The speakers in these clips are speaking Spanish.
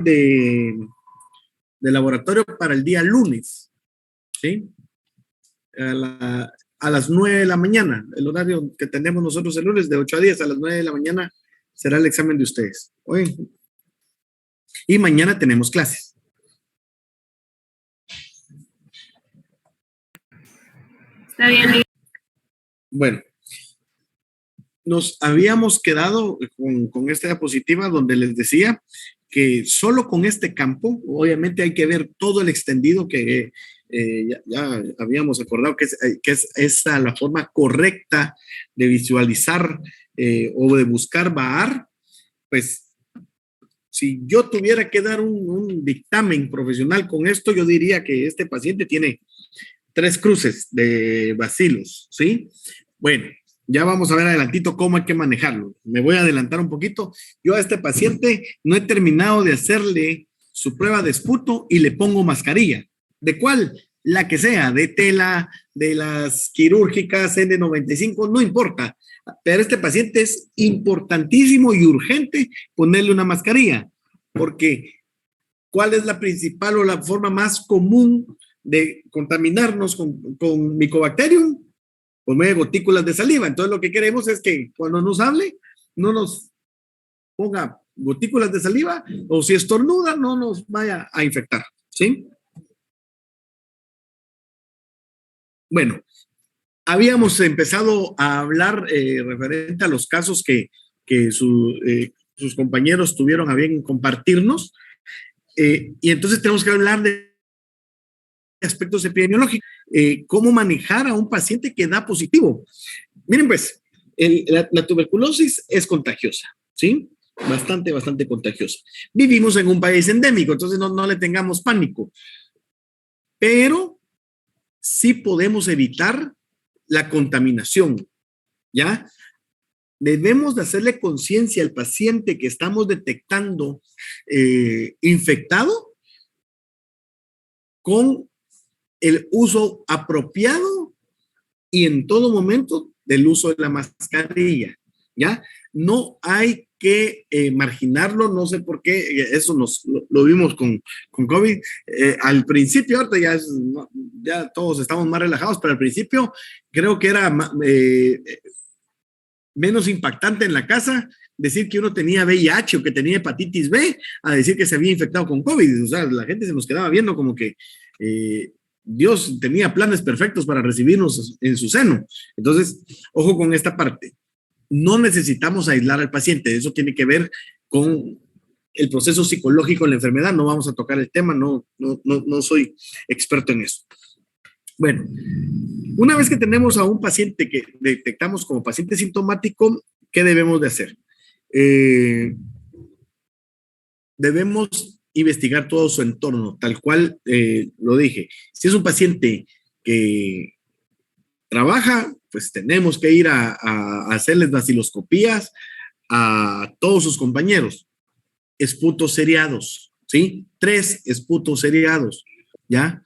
de, de laboratorio para el día lunes, ¿sí? A las 9 de la mañana, el horario que tenemos nosotros el lunes, de 8 a 10, a las 9 de la mañana será el examen de ustedes. Hoy. Y mañana tenemos clases. Está bien. Bueno, nos habíamos quedado con esta diapositiva donde les decía que solo con este campo, obviamente hay que ver todo el extendido que ya habíamos acordado que es la forma correcta de visualizar o de buscar Bahar. Pues si yo tuviera que dar un dictamen profesional con esto, yo diría que este paciente tiene 3 cruces de bacilos, ¿sí? Bueno, ya vamos a ver adelantito cómo hay que manejarlo. Me voy a adelantar un poquito. Yo a este paciente no he terminado de hacerle su prueba de esputo y le pongo mascarilla. ¿De cuál? La que sea, de tela, de las quirúrgicas, N95, no importa. Pero este paciente es importantísimo y urgente ponerle una mascarilla, porque ¿cuál es la principal o la forma más común de contaminarnos con Mycobacterium? Por medio de gotículas de saliva. Entonces lo que queremos es que cuando nos hable, no nos ponga gotículas de saliva, o si estornuda, no nos vaya a infectar, ¿sí? Bueno, habíamos empezado a hablar referente a los casos que sus compañeros tuvieron a bien compartirnos, y entonces tenemos que hablar de aspectos epidemiológicos, cómo manejar a un paciente que da positivo. Miren pues, la tuberculosis es contagiosa, ¿sí? Bastante contagiosa. Vivimos en un país endémico, entonces no le tengamos pánico, pero sí podemos evitar la contaminación, ¿ya? Debemos de hacerle conciencia al paciente que estamos detectando infectado con el uso apropiado y en todo momento del uso de la mascarilla, ¿ya? No hay que marginarlo, no sé por qué, eso lo vimos con COVID. Al principio, ahorita ya todos estamos más relajados, pero al principio creo que era menos impactante en la casa decir que uno tenía VIH o que tenía hepatitis B a decir que se había infectado con COVID. O sea, la gente se nos quedaba viendo como que Dios tenía planes perfectos para recibirnos en su seno. Entonces, ojo con esta parte. No necesitamos aislar al paciente. Eso tiene que ver con el proceso psicológico de la enfermedad. No vamos a tocar el tema, no soy experto en eso. Bueno, una vez que tenemos a un paciente que detectamos como paciente sintomático, ¿qué debemos de hacer? Debemos investigar todo su entorno, tal cual lo dije. Si es un paciente que trabaja, pues tenemos que ir a hacerles vaciloscopías a todos sus compañeros. Esputos seriados, ¿sí? 3 esputos seriados, ¿ya?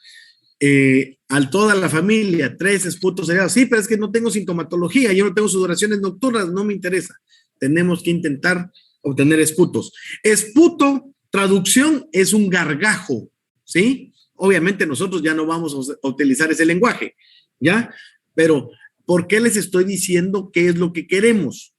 A toda la familia, 3 esputos seriados. Sí, pero es que no tengo sintomatología, yo no tengo sudoraciones nocturnas, no me interesa. Tenemos que intentar obtener esputos. Esputo, traducción, es un gargajo, ¿sí? Obviamente nosotros ya no vamos a utilizar ese lenguaje, ¿ya? Pero, ¿por qué les estoy diciendo qué es lo que queremos?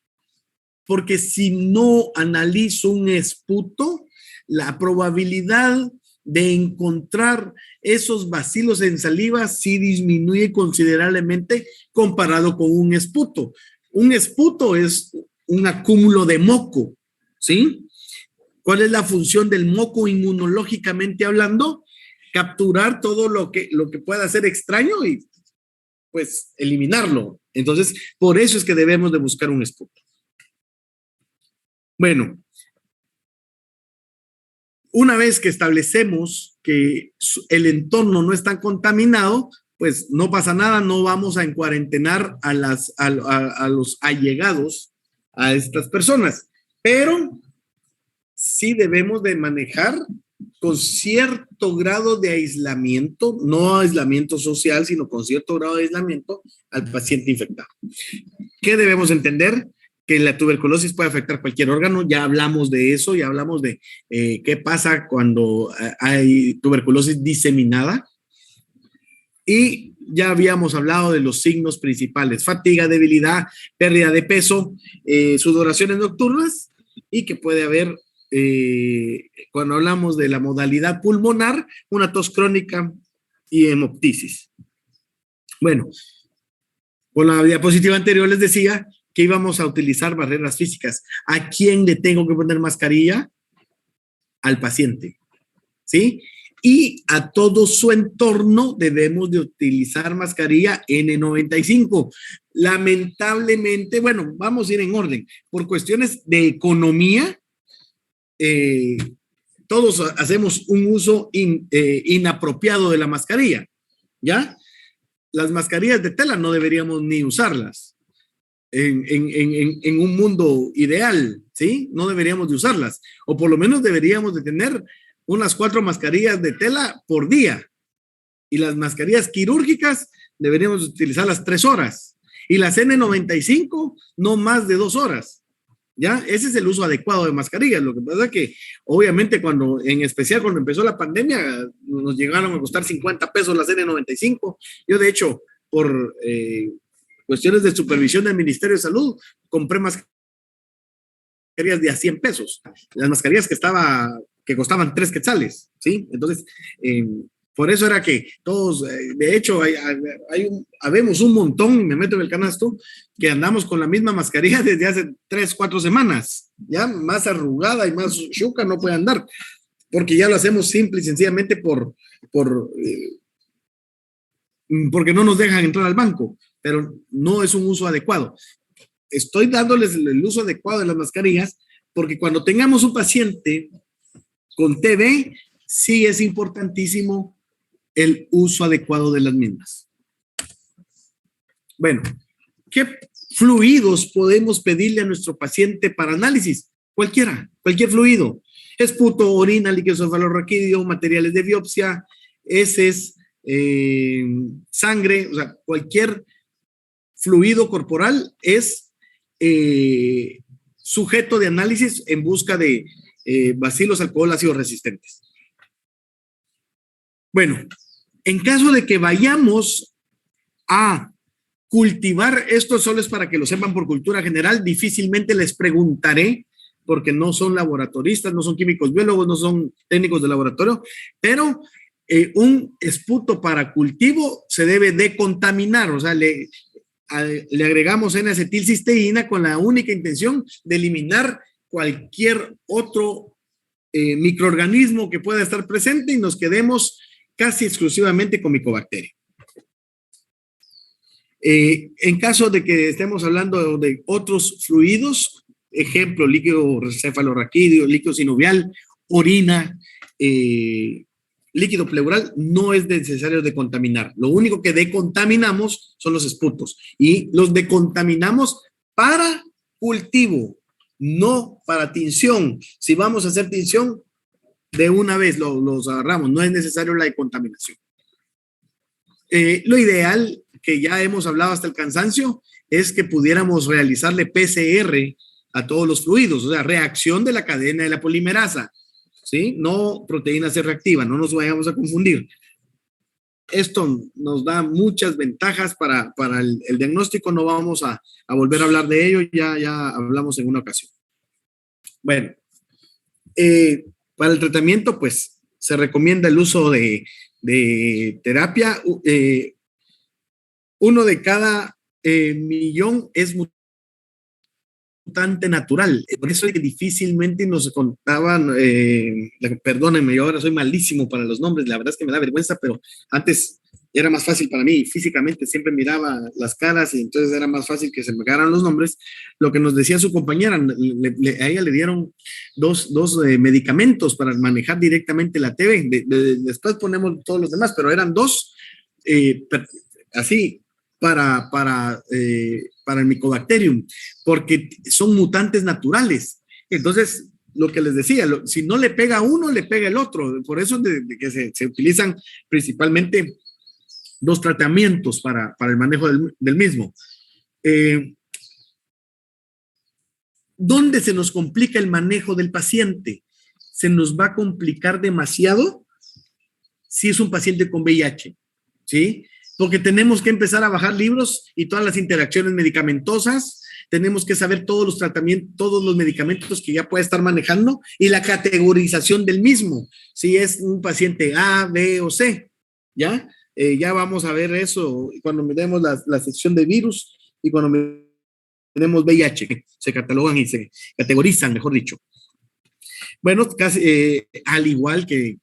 Porque si no analizo un esputo, la probabilidad de encontrar esos bacilos en saliva sí disminuye considerablemente comparado con un esputo. Un esputo es un acúmulo de moco, ¿sí? ¿Cuál es la función del moco inmunológicamente hablando? Capturar todo lo que pueda ser extraño y pues eliminarlo. Entonces, por eso es que debemos de buscar un esputo. Bueno, una vez que establecemos que el entorno no está contaminado, pues no pasa nada, no vamos a encuarentenar a los allegados a estas personas, pero sí debemos de manejar con cierto grado de aislamiento, no aislamiento social, sino con cierto grado de aislamiento al paciente infectado. ¿Qué debemos entender? que la tuberculosis puede afectar cualquier órgano. Ya hablamos de eso, ya hablamos de qué pasa cuando hay tuberculosis diseminada. Y ya habíamos hablado de los signos principales: fatiga, debilidad, pérdida de peso, sudoraciones nocturnas, y que puede haber, cuando hablamos de la modalidad pulmonar, una tos crónica y hemoptisis. Bueno, con la diapositiva anterior les decía que íbamos a utilizar barreras físicas. ¿A quién le tengo que poner mascarilla? Al paciente, ¿sí? Y a todo su entorno debemos de utilizar mascarilla N95. Lamentablemente, bueno, vamos a ir en orden. Por cuestiones de economía, todos hacemos un uso inapropiado de la mascarilla, ¿ya? Las mascarillas de tela no deberíamos ni usarlas en un mundo ideal, ¿sí? No deberíamos de usarlas, o por lo menos deberíamos de tener unas 4 mascarillas de tela por día, y las mascarillas quirúrgicas deberíamos utilizarlas 3 horas, y las N95 no más de 2 horas. ¿Ya? Ese es el uso adecuado de mascarillas. Lo que pasa es que, obviamente, en especial cuando empezó la pandemia, nos llegaron a costar 50 pesos las N95. Yo, de hecho, por cuestiones de supervisión del Ministerio de Salud, compré mascarillas de a 100 pesos. Las mascarillas que costaban 3 quetzales, ¿sí? Entonces, por eso era que todos, de hecho, habemos un montón, me meto en el canasto, que andamos con la misma mascarilla desde hace 3, 4 semanas, ya más arrugada y más chuca no puede andar, porque ya lo hacemos simple y sencillamente porque no nos dejan entrar al banco, pero no es un uso adecuado. Estoy dándoles el uso adecuado de las mascarillas porque cuando tengamos un paciente con TB, sí es importantísimo el uso adecuado de las mismas. Bueno, ¿qué fluidos podemos pedirle a nuestro paciente para análisis? Cualquier fluido. Esputo, orina, líquido cefalorraquídeo, materiales de biopsia, heces, sangre, o sea, cualquier fluido corporal es sujeto de análisis en busca de bacilos alcohol ácidos resistentes. Bueno, en caso de que vayamos a cultivar, esto solo es para que lo sepan por cultura general, difícilmente les preguntaré, porque no son laboratoristas, no son químicos biólogos, no son técnicos de laboratorio, pero un esputo para cultivo se debe decontaminar, o sea, le agregamos N-acetilcisteína con la única intención de eliminar cualquier otro microorganismo que pueda estar presente y nos quedemos casi exclusivamente con Mycobacterium. En caso de que estemos hablando de otros fluidos, ejemplo, líquido cefalorraquídeo, líquido sinovial, orina, líquido pleural, no es necesario decontaminar. Lo único que decontaminamos son los esputos y los decontaminamos para cultivo, no para tinción. Si vamos a hacer tinción, de una vez los agarramos, no es necesario la decontaminación. Lo ideal, que ya hemos hablado hasta el cansancio, es que pudiéramos realizarle PCR a todos los fluidos, o sea, reacción de la cadena de la polimerasa, ¿sí? No proteína C reactiva, no nos vayamos a confundir. Esto nos da muchas ventajas para el diagnóstico, no vamos a volver a hablar de ello, ya hablamos en una ocasión. Bueno, para el tratamiento, pues, se recomienda el uso de terapia. 1 de cada millón es mutante natural. Por eso es que difícilmente nos contaban, perdónenme, yo ahora soy malísimo para los nombres, la verdad es que me da vergüenza, pero antes era más fácil para mí, físicamente siempre miraba las caras y entonces era más fácil que se me quedaran los nombres. Lo que nos decía su compañera, a ella le dieron dos medicamentos para manejar directamente la TB, después ponemos todos los demás, pero eran 2 así para el Mycobacterium, porque son mutantes naturales. Entonces, lo que les decía, si no le pega a uno, le pega el otro. Por eso que se utilizan principalmente 2 tratamientos para el manejo del mismo. ¿Dónde se nos complica el manejo del paciente? Se nos va a complicar demasiado si es un paciente con VIH, ¿sí? Porque tenemos que empezar a bajar libros y todas las interacciones medicamentosas, tenemos que saber todos los tratamientos, todos los medicamentos que ya puede estar manejando y la categorización del mismo, si es un paciente A, B o C, ¿ya? Ya vamos a ver eso cuando miremos la sección de virus y cuando miremos VIH, se catalogan y se categorizan, mejor dicho. Bueno, casi al igual que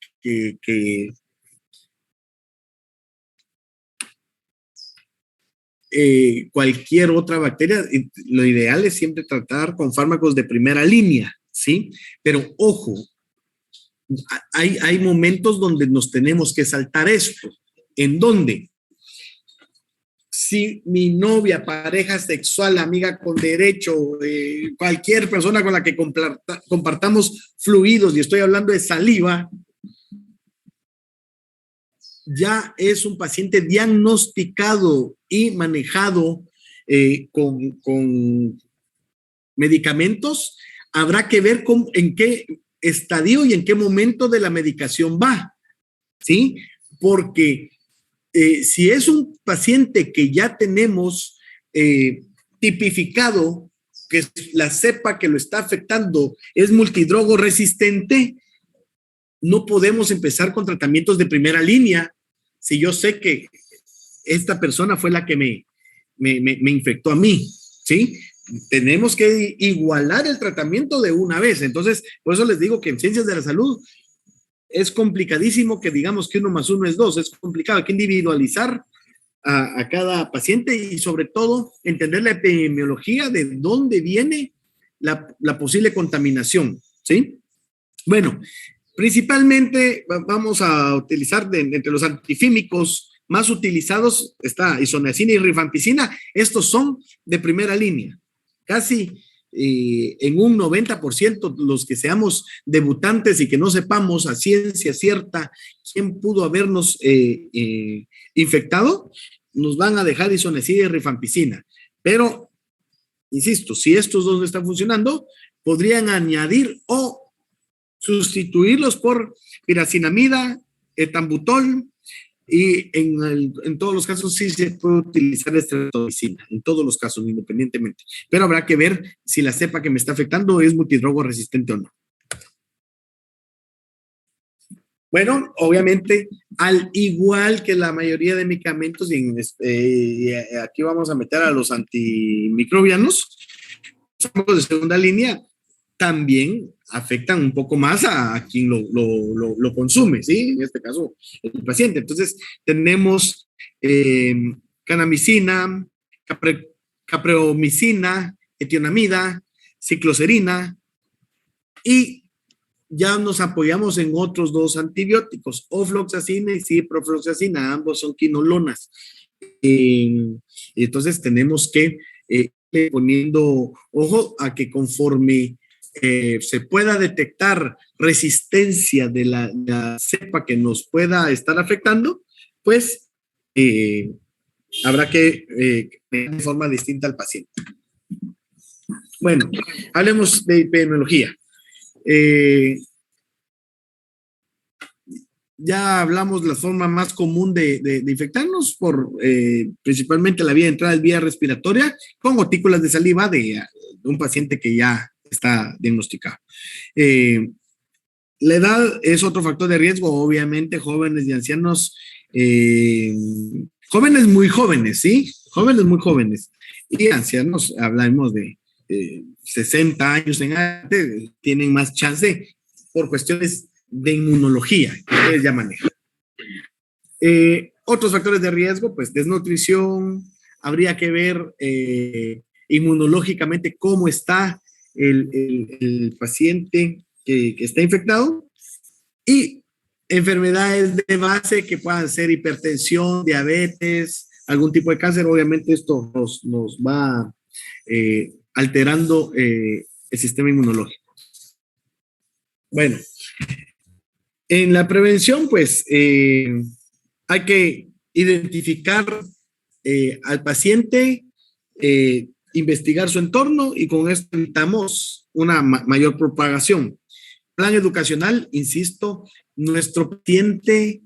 cualquier otra bacteria, lo ideal es siempre tratar con fármacos de primera línea, ¿sí? Pero ojo, hay momentos donde nos tenemos que saltar esto. ¿En dónde? Si mi novia, pareja sexual, amiga con derecho, cualquier persona con la que compartamos fluidos, y estoy hablando de saliva, ya es un paciente diagnosticado y manejado con medicamentos, habrá que ver en qué estadio y en qué momento de la medicación va, ¿sí? Porque si es un paciente que ya tenemos tipificado, que la cepa que lo está afectando es multidrogo resistente, no podemos empezar con tratamientos de primera línea si yo sé que esta persona fue la que me infectó a mí, ¿sí? Tenemos que igualar el tratamiento de una vez. Entonces, por eso les digo que en ciencias de la salud es complicadísimo que digamos que 1 más 1 es 2. Es complicado, hay que individualizar a cada paciente y sobre todo entender la epidemiología de dónde viene la posible contaminación, ¿sí? Bueno, principalmente vamos a utilizar entre los antifímicos más utilizados está isoniazida y rifampicina. Estos son de primera línea. Casi en un 90% los que seamos debutantes y que no sepamos a ciencia cierta quién pudo habernos infectado, nos van a dejar isoniazida y rifampicina. Pero, insisto, si estos dos no están funcionando, podrían añadir o sustituirlos por piracinamida, etambutol, y en todos los casos sí se puede utilizar estreptomicina, en todos los casos, independientemente. Pero habrá que ver si la cepa que me está afectando es multidrogo resistente o no. Bueno, obviamente, al igual que la mayoría de medicamentos, y aquí vamos a meter a los antimicrobianos, de segunda línea, también afectan un poco más a quien lo consume, ¿sí? En este caso, el paciente. Entonces, tenemos canamicina, capreomicina, etionamida, cicloserina, y ya nos apoyamos en otros 2 antibióticos, ofloxacina y ciprofloxacina, ambos son quinolonas. Entonces, tenemos que poniendo ojo a que conforme se pueda detectar resistencia de la cepa que nos pueda estar afectando, pues habrá que de forma distinta al paciente. Bueno, hablemos de epidemiología. Ya hablamos de la forma más común de infectarnos por principalmente la vía de entrada vía respiratoria con gotículas de saliva de un paciente que ya está diagnosticado. La edad es otro factor de riesgo, obviamente, jóvenes y ancianos, jóvenes muy jóvenes, ¿sí? Jóvenes muy jóvenes. Y ancianos, hablamos de 60 años en adelante, tienen más chance por cuestiones de inmunología, que ustedes ya manejan. Otros factores de riesgo, pues desnutrición, habría que ver inmunológicamente cómo está el paciente que está infectado, y enfermedades de base que puedan ser hipertensión, diabetes, algún tipo de cáncer. Obviamente esto nos va alterando el sistema inmunológico. Bueno, en la prevención, pues hay que identificar al paciente investigar su entorno y con esto evitamos una mayor propagación. Plan educacional, insisto, nuestro paciente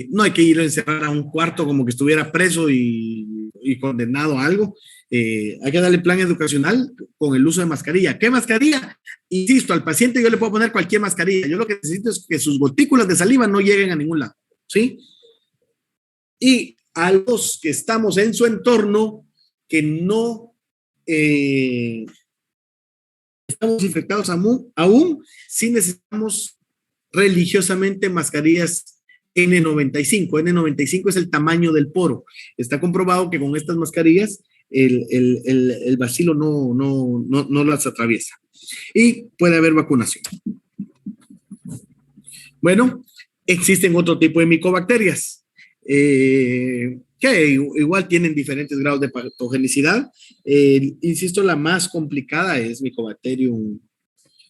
no hay que ir a encerrar a un cuarto como que estuviera preso y condenado a algo. Hay que darle plan educacional con el uso de mascarilla. ¿Qué mascarilla? Insisto, al paciente yo le puedo poner cualquier mascarilla. Yo lo que necesito es que sus gotículas de saliva no lleguen a ningún lado, ¿sí? Y a los que estamos en su entorno, que no estamos infectados aún, sí necesitamos religiosamente mascarillas N95. N95 es el tamaño del poro. Está comprobado que con estas mascarillas el bacilo no las atraviesa. Y puede haber vacunación. Bueno, existen otro tipo de micobacterias que igual tienen diferentes grados de patogenicidad. Insisto, la más complicada es Mycobacterium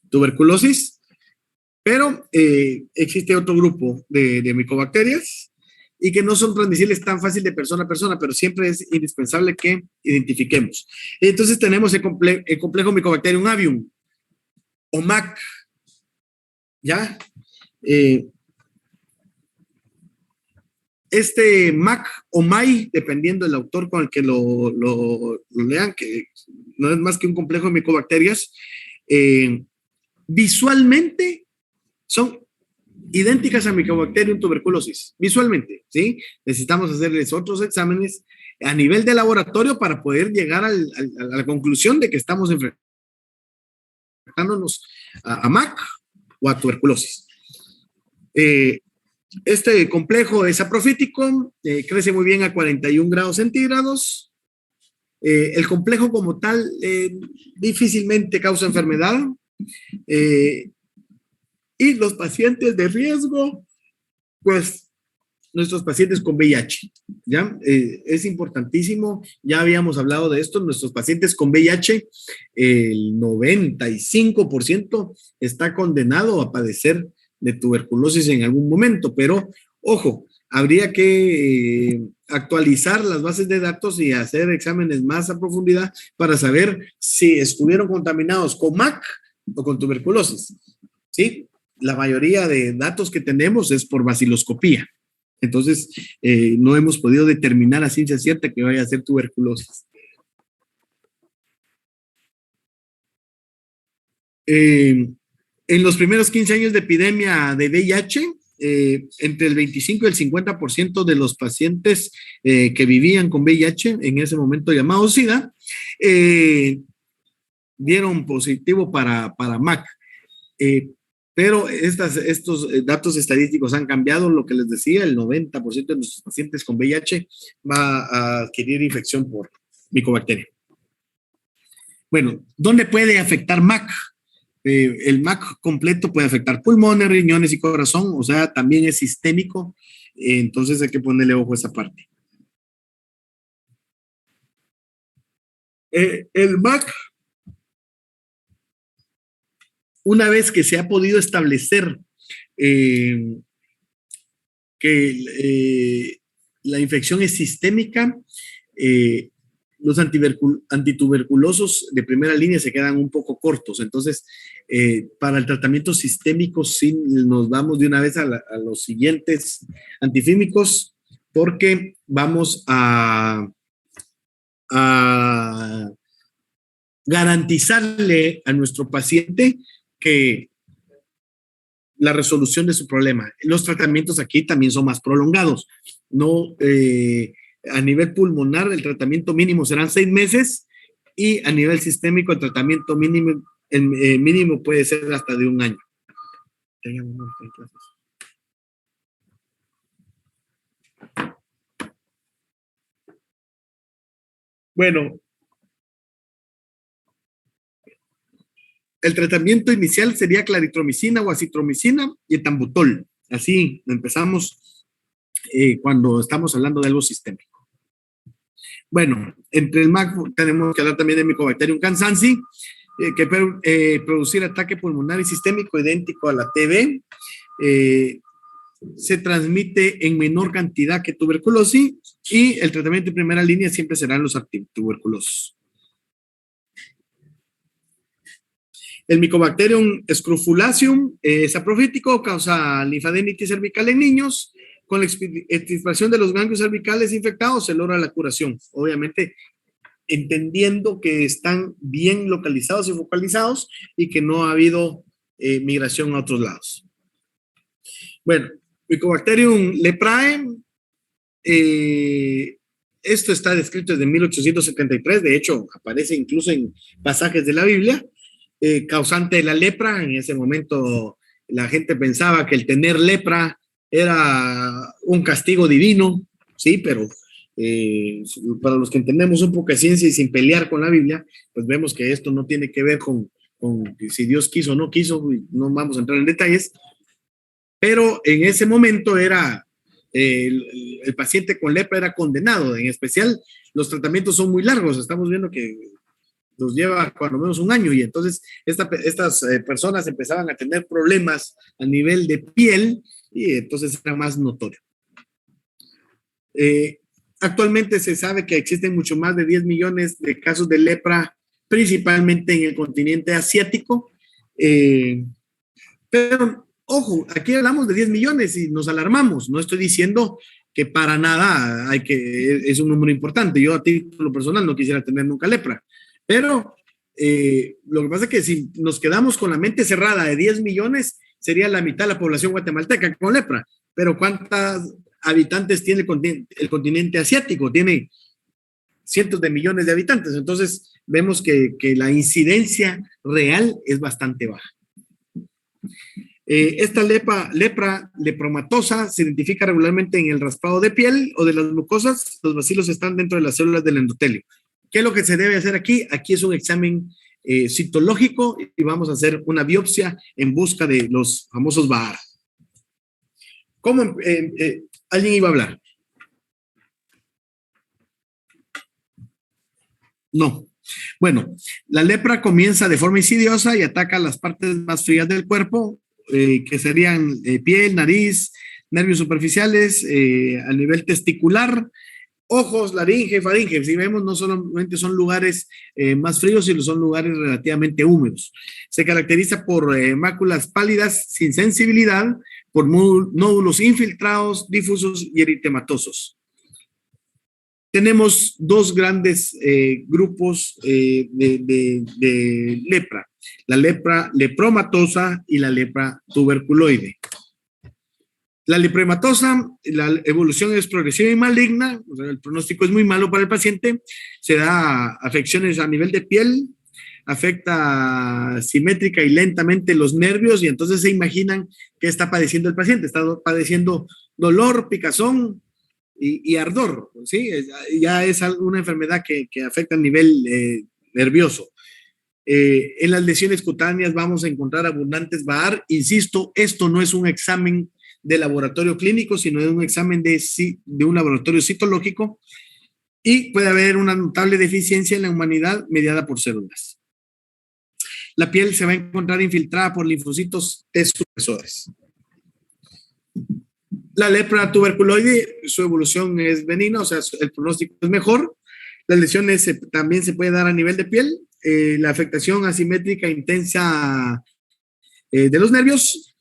tuberculosis, pero existe otro grupo de micobacterias y que no son transmisibles tan fácil de persona a persona, pero siempre es indispensable que identifiquemos. Entonces tenemos el complejo Mycobacterium avium o MAC, ¿ya? Este MAC o MAI, dependiendo del autor con el que lo lean, que no es más que un complejo de micobacterias, visualmente son idénticas a Mycobacterium tuberculosis, visualmente, ¿sí? Necesitamos hacerles otros exámenes a nivel de laboratorio para poder llegar a la conclusión de que estamos enfrentándonos a MAC o a tuberculosis. Este complejo es saprofítico, crece muy bien a 41 grados centígrados. El complejo como tal difícilmente causa enfermedad. Y los pacientes de riesgo, pues nuestros pacientes con VIH, ¿ya? Es importantísimo, ya habíamos hablado de esto, nuestros pacientes con VIH, el 95% está condenado a padecer de tuberculosis en algún momento, pero ojo, habría que actualizar las bases de datos y hacer exámenes más a profundidad para saber si estuvieron contaminados con MAC o con tuberculosis, ¿sí? La mayoría de datos que tenemos es por baciloscopía. Entonces, no hemos podido determinar a ciencia cierta que vaya a ser tuberculosis. En los primeros 15 años de epidemia de VIH, entre el 25 y el 50% de los pacientes que vivían con VIH, en ese momento llamado SIDA, dieron positivo para MAC. Pero estos datos estadísticos han cambiado, lo que les decía, el 90% de nuestros pacientes con VIH va a adquirir infección por micobacteria. Bueno, ¿dónde puede afectar MAC? El MAC completo puede afectar pulmones, riñones y corazón, o sea, también es sistémico, entonces hay que ponerle ojo a esa parte. El MAC, una vez que se ha podido establecer que la infección es sistémica, los antituberculosos de primera línea se quedan un poco cortos. Entonces, para el tratamiento sistémico sí nos vamos de una vez a los siguientes antifímicos porque vamos a garantizarle a nuestro paciente que la resolución de su problema. Los tratamientos aquí también son más prolongados. No, a nivel pulmonar, el tratamiento mínimo serán 6 meses y a nivel sistémico, el tratamiento mínimo, mínimo puede ser hasta de 1 año. Bueno, el tratamiento inicial sería claritromicina o acitromicina y etambutol. Así empezamos cuando estamos hablando de algo sistémico. Bueno, entre el MAC tenemos que hablar también de Mycobacterium cansansi, que puede producir ataque pulmonar y sistémico idéntico a la TB. Se transmite en menor cantidad que tuberculosis y el tratamiento de primera línea siempre serán los antituberculosos. El Mycobacterium scrofulaceum saprofítico causa linfadenitis cervical en niños. Con la extirpación de los ganglios cervicales infectados se logra la curación. Obviamente, entendiendo que están bien localizados y focalizados y que no ha habido migración a otros lados. Bueno, Mycobacterium leprae, esto está descrito desde 1873, de hecho aparece incluso en pasajes de la Biblia, causante de la lepra. En ese momento la gente pensaba que el tener lepra era un castigo divino, sí, pero para los que entendemos un poco de ciencia y sin pelear con la Biblia, pues vemos que esto no tiene que ver con si Dios quiso o no quiso, no vamos a entrar en detalles, pero en ese momento era el paciente con lepra era condenado. En especial los tratamientos son muy largos, estamos viendo que nos lleva cuando menos un año, y entonces estas personas empezaban a tener problemas a nivel de piel y entonces era más notorio. Actualmente se sabe que existen mucho más de 10 millones de casos de lepra, principalmente en el continente asiático, pero ojo, aquí hablamos de 10 millones y nos alarmamos. No estoy diciendo que para nada es un número importante. Yo a título personal no quisiera tener nunca lepra, pero lo que pasa es que si nos quedamos con la mente cerrada de 10 millones, sería la mitad de la población guatemalteca con lepra. Pero ¿cuántos habitantes tiene el continente asiático? Tiene cientos de millones de habitantes. Entonces vemos que la incidencia real es bastante baja. Esta lepra lepromatosa se identifica regularmente en el raspado de piel o de las mucosas. Los bacilos están dentro de las células del endotelio. ¿Qué es lo que se debe hacer aquí? Aquí es un examen citológico y vamos a hacer una biopsia en busca de los famosos Bahar. ¿Cómo? ¿Alguien iba a hablar? No. Bueno, la lepra comienza de forma insidiosa y ataca las partes más frías del cuerpo, que serían piel, nariz, nervios superficiales, a nivel testicular, ojos, laringe, faringe. Si vemos, no solamente son lugares más fríos, sino son lugares relativamente húmedos. Se caracteriza por máculas pálidas sin sensibilidad, por nódulos infiltrados, difusos y eritematosos. Tenemos dos grandes grupos de lepra: la lepra lepromatosa y la lepra tuberculoide. La lepromatosa, la evolución es progresiva y maligna, o sea, el pronóstico es muy malo para el paciente, se da afecciones a nivel de piel, afecta simétrica y lentamente los nervios, y entonces se imaginan qué está padeciendo el paciente. Está padeciendo dolor, picazón y ardor, ¿sí? Ya es una enfermedad que afecta a nivel nervioso. En las lesiones cutáneas vamos a encontrar abundantes Bahar. Insisto, esto no es un examen de laboratorio clínico, sino de un examen de un laboratorio citológico, y puede haber una notable deficiencia en la humanidad mediada por células. La piel se va a encontrar infiltrada por linfocitos T supresores. La lepra tuberculoide, su evolución es benigna, o sea, el pronóstico es mejor. Las lesiones también se puede dar a nivel de piel. La afectación asimétrica intensa de los nervios,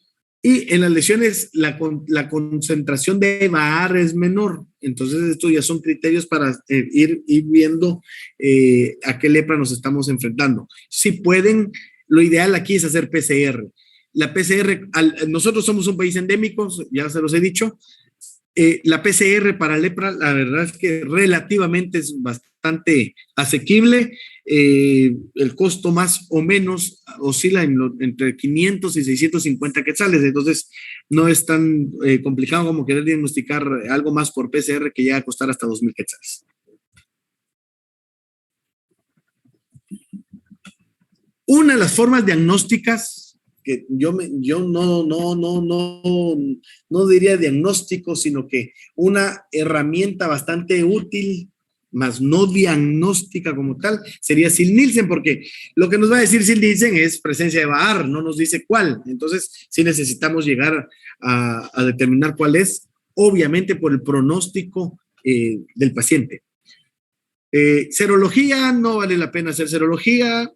y en las lesiones la concentración de Bahar es menor. Entonces estos ya son criterios para ir viendo a qué lepra nos estamos enfrentando. Si pueden, lo ideal aquí es hacer PCR. La PCR, nosotros somos un país endémico, ya se los he dicho. La PCR para lepra, la verdad es que relativamente es bastante asequible. El costo más o menos oscila entre 500 y 650 quetzales. Entonces no es tan complicado como querer diagnosticar algo más por PCR, que llega a costar hasta 2,000 quetzales. Una de las formas diagnósticas que yo no diría diagnóstico, sino que una herramienta bastante útil, más no diagnóstica como tal, sería Sil-Nielsen, porque lo que nos va a decir Sil-Nielsen es presencia de Bahar, no nos dice cuál. Entonces, sí necesitamos llegar a determinar cuál es, obviamente por el pronóstico del paciente. Serología, no vale la pena hacer serología.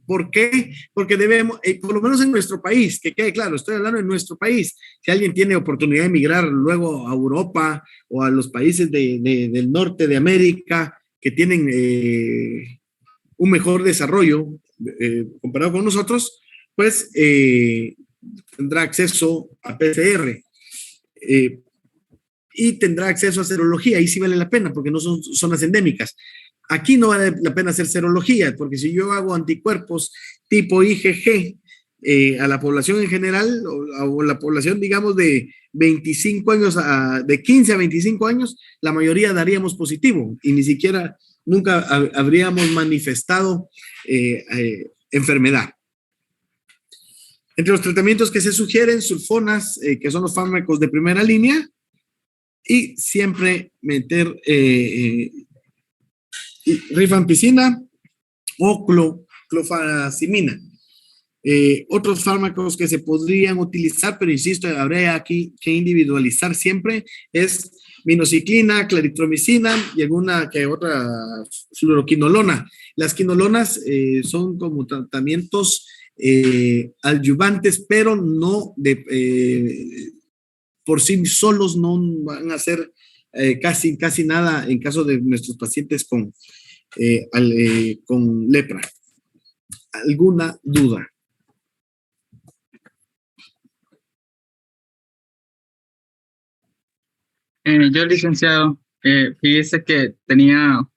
¿Por qué? Porque debemos, por lo menos en nuestro país, que quede claro, estoy hablando de nuestro país. Si alguien tiene oportunidad de emigrar luego a Europa o a los países del norte de América que tienen un mejor desarrollo comparado con nosotros, pues tendrá acceso a PCR. Y tendrá acceso a serología, ahí sí vale la pena, porque no son zonas endémicas. Aquí no vale la pena hacer serología, porque si yo hago anticuerpos tipo IgG a la población en general, o la población, digamos, de 25 años, de 15 a 25 años, la mayoría daríamos positivo, y ni siquiera nunca habríamos manifestado enfermedad. Entre los tratamientos que se sugieren, sulfonas, que son los fármacos de primera línea, y siempre meter rifampicina o clofazimina. Otros fármacos que se podrían utilizar, pero insisto, habría aquí que individualizar siempre, es minociclina, claritromicina y alguna que otra fluoroquinolona. Las quinolonas son como tratamientos adyuvantes, pero no por sí solos no van a hacer casi nada en caso de nuestros pacientes con lepra. ¿Alguna duda? Yo, licenciado, fíjese que tenía,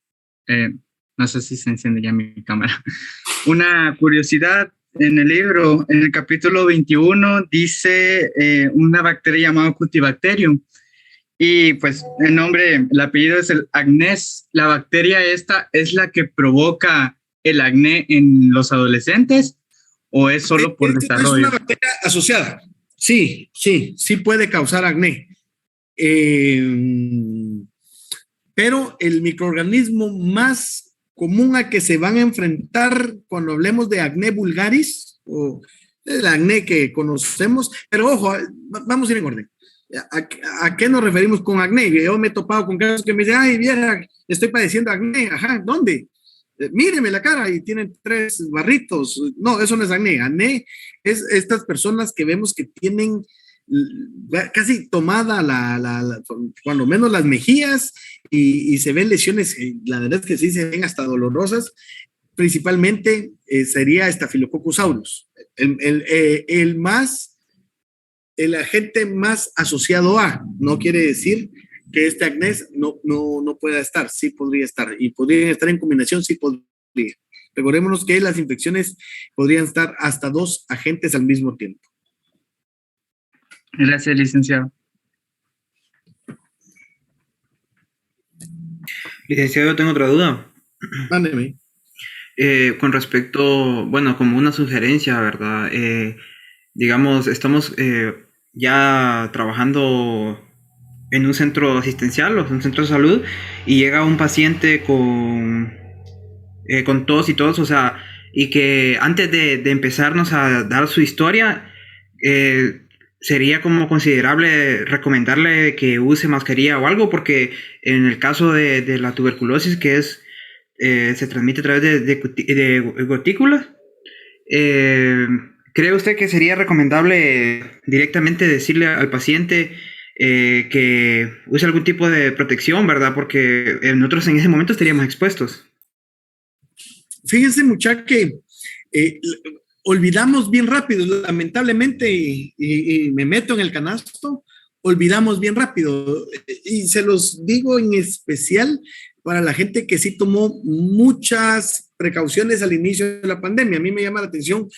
no sé si se enciende ya mi cámara, una curiosidad. En el libro, en el capítulo 21, dice una bacteria llamada Cutibacterium. Y pues el apellido es el acnés. ¿La bacteria esta es la que provoca el acné en los adolescentes o es solo por desarrollo? Es una bacteria asociada. Sí puede causar acné. Pero el microorganismo más común a que se van a enfrentar cuando hablemos de acné vulgaris o el acné que conocemos, pero ojo, vamos a ir en orden. ¿A qué nos referimos con acné? Yo me he topado con casos que me dicen, ay, vieja, estoy padeciendo acné. Ajá, ¿dónde? Míreme la cara y tienen 3 barritos. No, eso no es acné. Acné es estas personas que vemos que tienen casi tomada cuando menos las mejillas y se ven lesiones, la verdad es que sí se ven hasta dolorosas. Principalmente sería Staphylococcus aureus, el agente más asociado a. No quiere decir que este acné no pueda estar, sí podría estar, y podría estar en combinación, sí podría. Recordémonos que las infecciones podrían estar hasta 2 agentes al mismo tiempo. Gracias, licenciado. Licenciado, yo tengo otra duda. Mándeme. Con respecto, bueno, como una sugerencia, ¿verdad? Digamos, estamos ya trabajando en un centro asistencial o un centro de salud y llega un paciente con tos y tos, o sea, y que antes de empezarnos a dar su historia, sería como considerable recomendarle que use mascarilla o algo, porque en el caso de la tuberculosis, que se transmite a través de gotículas, ¿cree usted que sería recomendable directamente decirle al paciente que use algún tipo de protección, verdad? Porque nosotros en ese momento estaríamos expuestos. Fíjense, muchachos, que olvidamos bien rápido, lamentablemente, y me meto en el canasto, olvidamos bien rápido. Y se los digo en especial para la gente que sí tomó muchas precauciones al inicio de la pandemia. A mí me llama la atención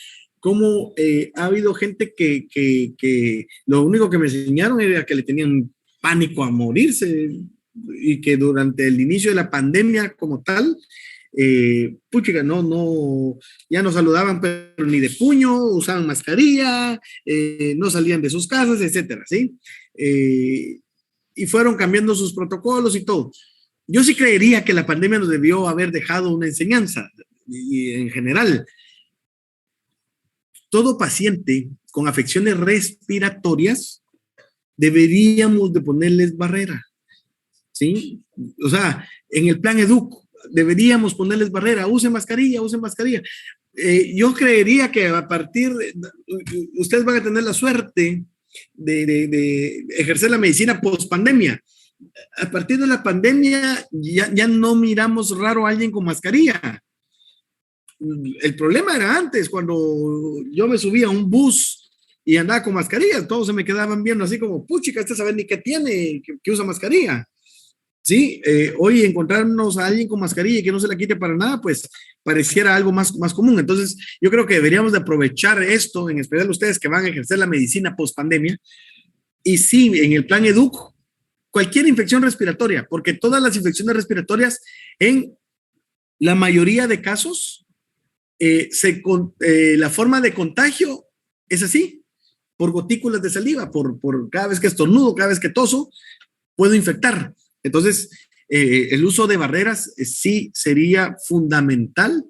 cómo ha habido gente que lo único que me enseñaron era que le tenían pánico a morirse y que durante el inicio de la pandemia como tal, puchica, ya no saludaban pero ni de puño, usaban mascarilla, no salían de sus casas, etcétera, ¿sí? Y fueron cambiando sus protocolos y todo. Yo sí creería que la pandemia nos debió haber dejado una enseñanza, y en general, todo paciente con afecciones respiratorias deberíamos de ponerles barrera, ¿sí? O sea, en el plan EDUC, deberíamos ponerles barrera, usen mascarilla, usen mascarilla. Yo creería que a partir de, ustedes van a tener la suerte de ejercer la medicina post pandemia. A partir de la pandemia ya no miramos raro a alguien con mascarilla. El problema era antes, cuando yo me subía a un bus y andaba con mascarilla, todos se me quedaban viendo así como, puchica, este sabe ni qué tiene, que usa mascarilla. Sí, hoy encontrarnos a alguien con mascarilla y que no se la quite para nada, pues pareciera algo más común. Entonces, yo creo que deberíamos de aprovechar esto, en especial ustedes que van a ejercer la medicina post pandemia, y sí, en el plan EDUC, cualquier infección respiratoria, porque todas las infecciones respiratorias, en la mayoría de casos, la forma de contagio es así, por gotículas de saliva, por cada vez que estornudo, cada vez que toso, puedo infectar. Entonces, el uso de barreras sí sería fundamental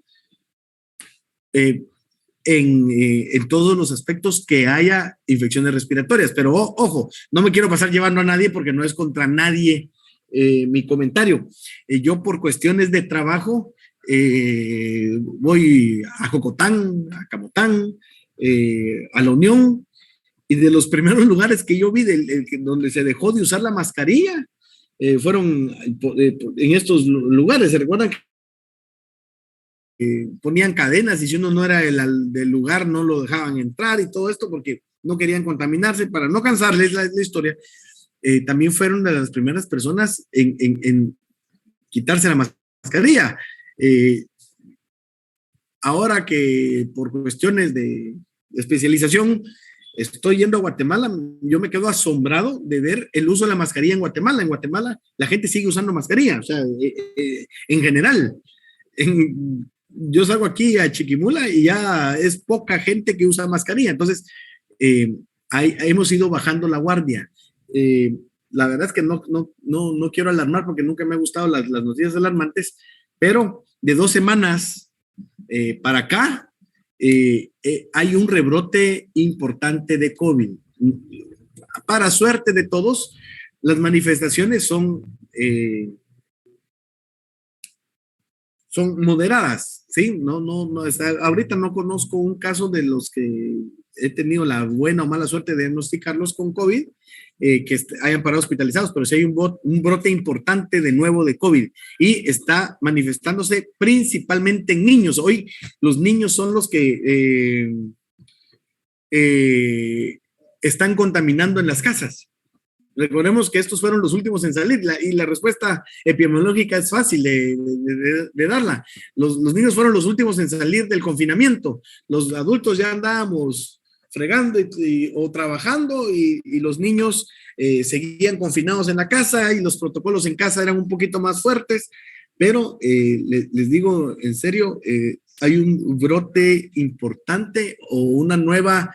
en todos los aspectos que haya infecciones respiratorias. Pero ojo, no me quiero pasar llevando a nadie porque no es contra nadie mi comentario. Yo por cuestiones de trabajo voy a Jocotán, a Camotán, a La Unión, y de los primeros lugares que yo vi donde se dejó de usar la mascarilla, fueron en estos lugares. ¿Se recuerdan que ponían cadenas y si uno no era del lugar no lo dejaban entrar y todo esto porque no querían contaminarse? Para no cansarles la historia, también fueron de las primeras personas en quitarse la mascarilla. Ahora que por cuestiones de especialización estoy yendo a Guatemala, yo me quedo asombrado de ver el uso de la mascarilla en Guatemala. En Guatemala la gente sigue usando mascarilla, o sea, en general. Yo salgo aquí a Chiquimula y ya es poca gente que usa mascarilla. Entonces, hemos ido bajando la guardia. La verdad es que no quiero alarmar porque nunca me han gustado las noticias alarmantes, pero de 2 semanas para acá, hay un rebrote importante de COVID. Para suerte de todos, las manifestaciones son moderadas, ¿sí? Ahorita no conozco un caso de los que he tenido la buena o mala suerte de diagnosticarlos con COVID, que hayan parado hospitalizados, pero sí hay un brote importante de nuevo de COVID y está manifestándose principalmente en niños. Hoy los niños son los que están contaminando en las casas. Recordemos que estos fueron los últimos en salir y la respuesta epidemiológica es fácil de darla. Los niños fueron los últimos en salir del confinamiento. Los adultos ya andábamos fregando o trabajando y los niños seguían confinados en la casa y los protocolos en casa eran un poquito más fuertes, pero les digo en serio, hay un brote importante o una nueva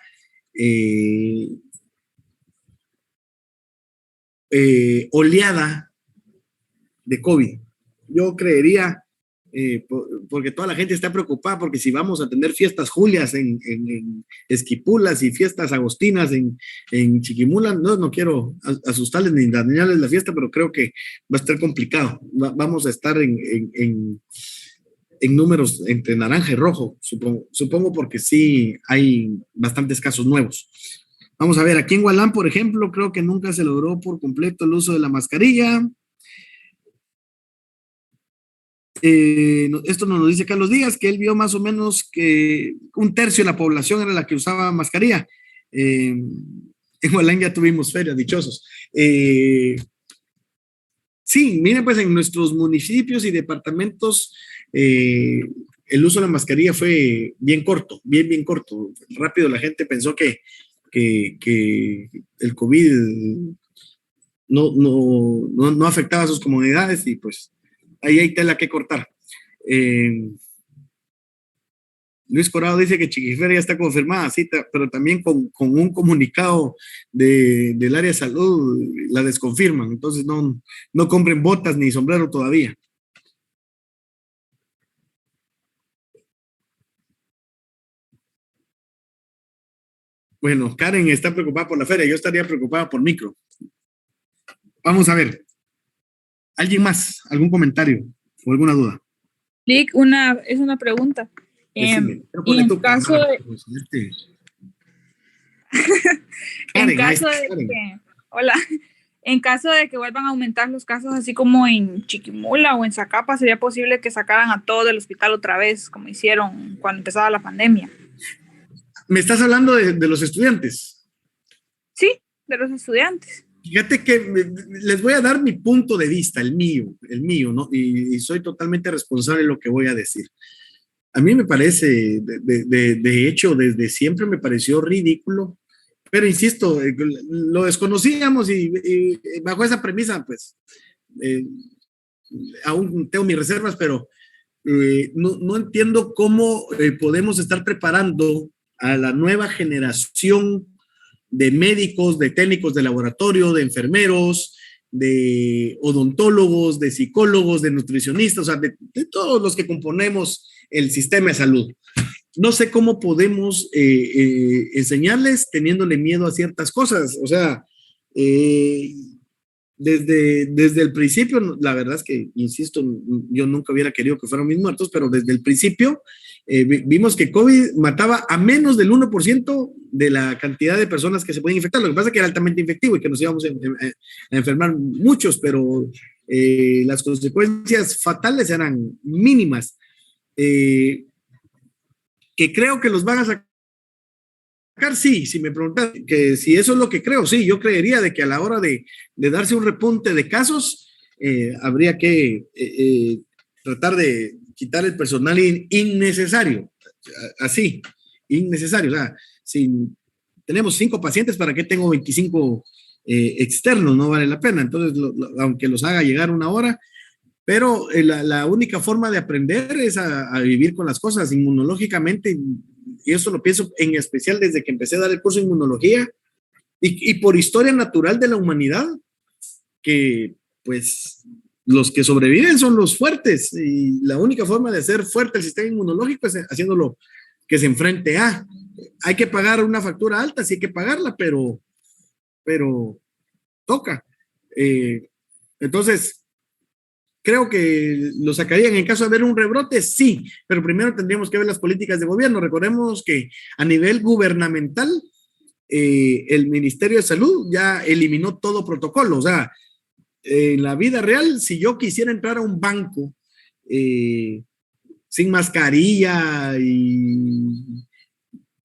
oleada de COVID. Yo creería, porque toda la gente está preocupada, porque si vamos a tener fiestas julias en Esquipulas y fiestas agostinas en Chiquimula, no quiero asustarles ni dañarles la fiesta, pero creo que va a estar complicado. Vamos a estar en números entre naranja y rojo, supongo porque sí hay bastantes casos nuevos. Vamos a ver, aquí en Gualán, por ejemplo, creo que nunca se logró por completo el uso de la mascarilla. Esto nos lo dice Carlos Díaz, que él vio más o menos que 1/3 de la población era la que usaba mascarilla. En Gualán ya tuvimos ferias, dichosos. Sí, miren, pues en nuestros municipios y departamentos el uso de la mascarilla fue bien corto, bien corto. Rápido la gente pensó que el COVID no afectaba a sus comunidades y pues ahí hay tela que cortar. Luis Corado dice que Chiquifera ya está confirmada, sí, pero también con un comunicado del área de salud la desconfirman, entonces no compren botas ni sombrero todavía. Bueno, Karen está preocupada por la feria, yo estaría preocupada por micro. Vamos a ver. ¿Alguien más? ¿Algún comentario o alguna duda? Lick, es una pregunta. Decime, Y en caso de... En caso de que... Hola. En caso de que vuelvan a aumentar los casos, así como en Chiquimula o en Zacapa, ¿sería posible que sacaran a todo del hospital otra vez, como hicieron cuando empezaba la pandemia? ¿Me estás hablando de los estudiantes? Sí, de los estudiantes. Fíjate que les voy a dar mi punto de vista, el mío, ¿no? Y soy totalmente responsable de lo que voy a decir. A mí me parece, de hecho, desde siempre me pareció ridículo, pero insisto, lo desconocíamos y bajo esa premisa, pues, aún tengo mis reservas, pero no entiendo cómo podemos estar preparando a la nueva generación de médicos, de técnicos de laboratorio, de enfermeros, de odontólogos, de psicólogos, de nutricionistas, o sea, de todos los que componemos el sistema de salud. No sé cómo podemos enseñarles teniéndole miedo a ciertas cosas. O sea, desde el principio, la verdad es que, insisto, yo nunca hubiera querido que fueran mis muertos, pero desde el principio vimos que COVID mataba a menos del 1% de la cantidad de personas que se pueden infectar. Lo que pasa es que era altamente infectivo y que nos íbamos a enfermar muchos, pero las consecuencias fatales eran mínimas. Que creo que los van a sacar, sí, si me preguntan que si eso es lo que creo, sí, yo creería de que a la hora de darse un repunte de casos, habría que tratar de quitar el personal innecesario, así, innecesario. O sea, si tenemos 5 pacientes, ¿para qué tengo 25 externos? No vale la pena. Entonces, aunque los haga llegar una hora, pero la única forma de aprender es a vivir con las cosas inmunológicamente, y eso lo pienso en especial desde que empecé a dar el curso de inmunología y por historia natural de la humanidad, que pues los que sobreviven son los fuertes, y la única forma de hacer fuerte el sistema inmunológico es haciéndolo que se enfrente a. Hay que pagar una factura alta, sí hay que pagarla, pero toca. Entonces, creo que lo sacarían en caso de haber un rebrote, sí, pero primero tendríamos que ver las políticas de gobierno. Recordemos que a nivel gubernamental, el Ministerio de Salud ya eliminó todo protocolo. O sea, en la vida real, si yo quisiera entrar a un banco sin mascarilla y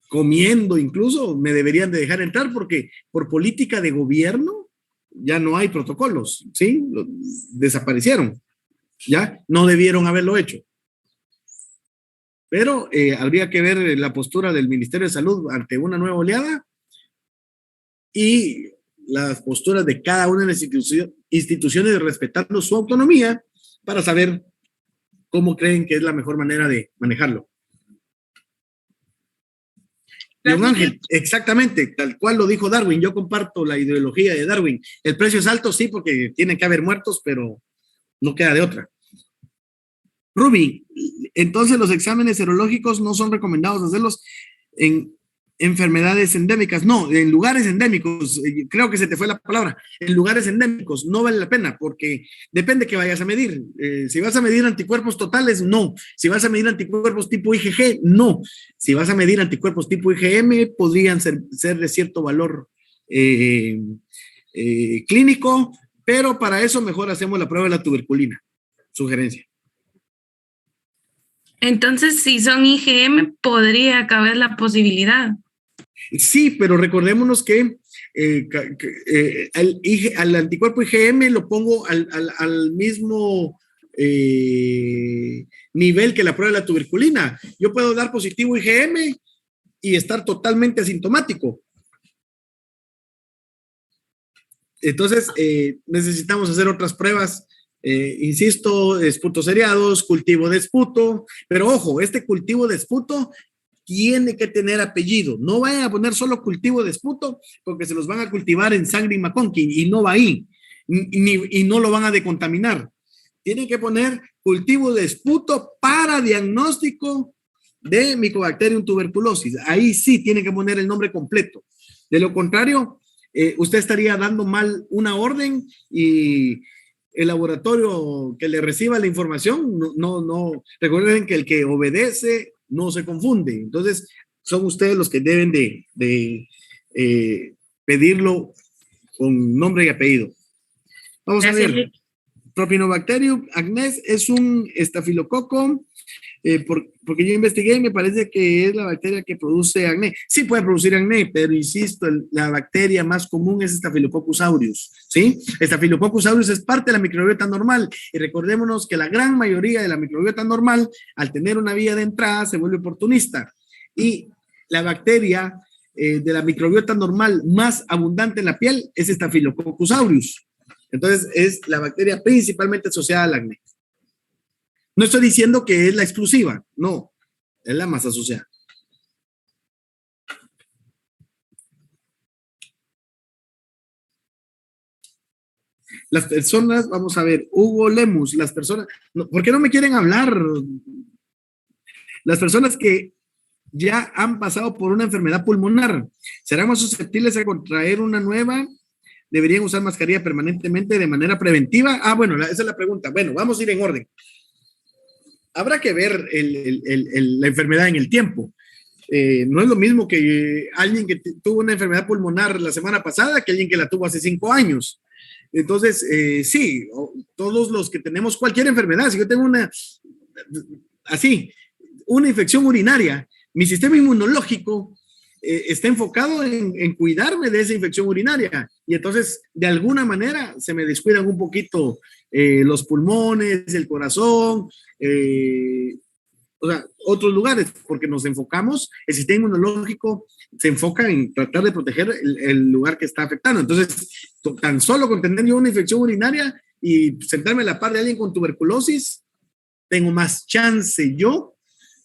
comiendo incluso, me deberían de dejar entrar porque por política de gobierno ya no hay protocolos, ¿sí? Desaparecieron. Ya no debieron haberlo hecho. Pero habría que ver la postura del Ministerio de Salud ante una nueva oleada y las posturas de cada una de las instituciones respetando su autonomía para saber cómo creen que es la mejor manera de manejarlo. Don Ángel, exactamente, tal cual lo dijo Darwin. Yo comparto la ideología de Darwin. El precio es alto, sí, porque tienen que haber muertos, pero no queda de otra. Ruby, entonces los exámenes serológicos no son recomendados hacerlos en enfermedades endémicas, no, en lugares endémicos, creo que se te fue la palabra, en lugares endémicos no vale la pena porque depende que vayas a medir. Si vas a medir anticuerpos totales, no. Si vas a medir anticuerpos tipo IgG, no. Si vas a medir anticuerpos tipo IgM, podrían ser de cierto valor clínico, pero para eso mejor hacemos la prueba de la tuberculina. Sugerencia. Entonces, si son IgM, podría caber la posibilidad. Sí, pero recordémonos que al anticuerpo IgM lo pongo al mismo nivel que la prueba de la tuberculina. Yo puedo dar positivo IgM y estar totalmente asintomático. Entonces, necesitamos hacer otras pruebas. Insisto, esputos seriados, cultivo de esputo, pero ojo, este cultivo de esputo tiene que tener apellido. No vayan a poner solo cultivo de esputo porque se los van a cultivar en sangre y McConkie y no va ahí, y no lo van a decontaminar. Tienen que poner cultivo de esputo para diagnóstico de Mycobacterium tuberculosis. Ahí sí tiene que poner el nombre completo. De lo contrario, usted estaría dando mal una orden y el laboratorio que le reciba la información, no, recuerden que el que obedece no se confunde. Entonces, son ustedes los que deben de pedirlo con nombre y apellido. Vamos a ver. Propinobacterium acnes es un estafilococo, porque yo investigué y me parece que es la bacteria que produce acné. Sí puede producir acné, pero insisto, la bacteria más común es Staphylococcus aureus, ¿sí? Staphylococcus aureus es parte de la microbiota normal y recordémonos que la gran mayoría de la microbiota normal, al tener una vía de entrada, se vuelve oportunista y la bacteria de la microbiota normal más abundante en la piel es Staphylococcus aureus. Entonces, es la bacteria principalmente asociada al acné. No estoy diciendo que es la exclusiva, no, es la más asociada. Las personas, vamos a ver, Hugo Lemus, las personas, ¿por qué no me quieren hablar? Las personas que ya han pasado por una enfermedad pulmonar, ¿serán más susceptibles a contraer una nueva? ¿Deberían usar mascarilla permanentemente de manera preventiva? Ah, bueno, esa es la pregunta. Bueno, vamos a ir en orden. Habrá que ver la enfermedad en el tiempo. No es lo mismo que alguien que tuvo una enfermedad pulmonar la semana pasada que alguien que la tuvo hace 5 años. Entonces, sí, todos los que tenemos cualquier enfermedad, si yo tengo una infección urinaria, mi sistema inmunológico está enfocado en cuidarme de esa infección urinaria y entonces de alguna manera se me descuidan un poquito los pulmones, el corazón, o sea, otros lugares, porque nos enfocamos, el sistema inmunológico se enfoca en tratar de proteger el lugar que está afectando. Entonces, tan solo con tener yo una infección urinaria y sentarme a la par de alguien con tuberculosis, tengo más chance yo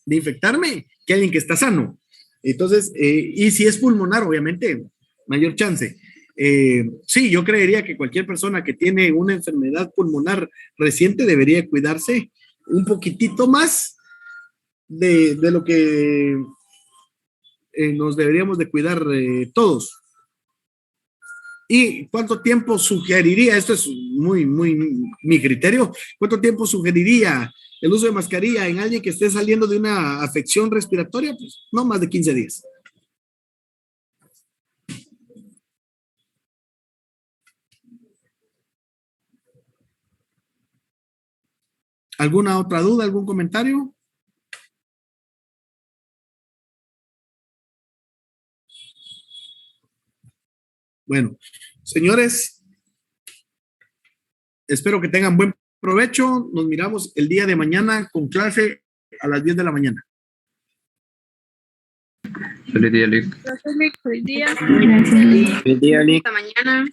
de infectarme que alguien que está sano. Entonces, y si es pulmonar, obviamente, mayor chance. Sí, yo creería que cualquier persona que tiene una enfermedad pulmonar reciente debería cuidarse un poquitito más de lo que nos deberíamos de cuidar todos. ¿Y cuánto tiempo sugeriría? Esto es muy mi criterio. ¿Cuánto tiempo sugeriría el uso de mascarilla en alguien que esté saliendo de una afección respiratoria? Pues no más de 15 días. ¿Alguna otra duda, algún comentario? Bueno, señores, espero que tengan buen provecho. Nos miramos el día de mañana con clase a las 10 de la mañana. Feliz día, Lick. Gracias, Lick. Feliz día. Gracias, Lick. Feliz día, Lick. Hasta mañana.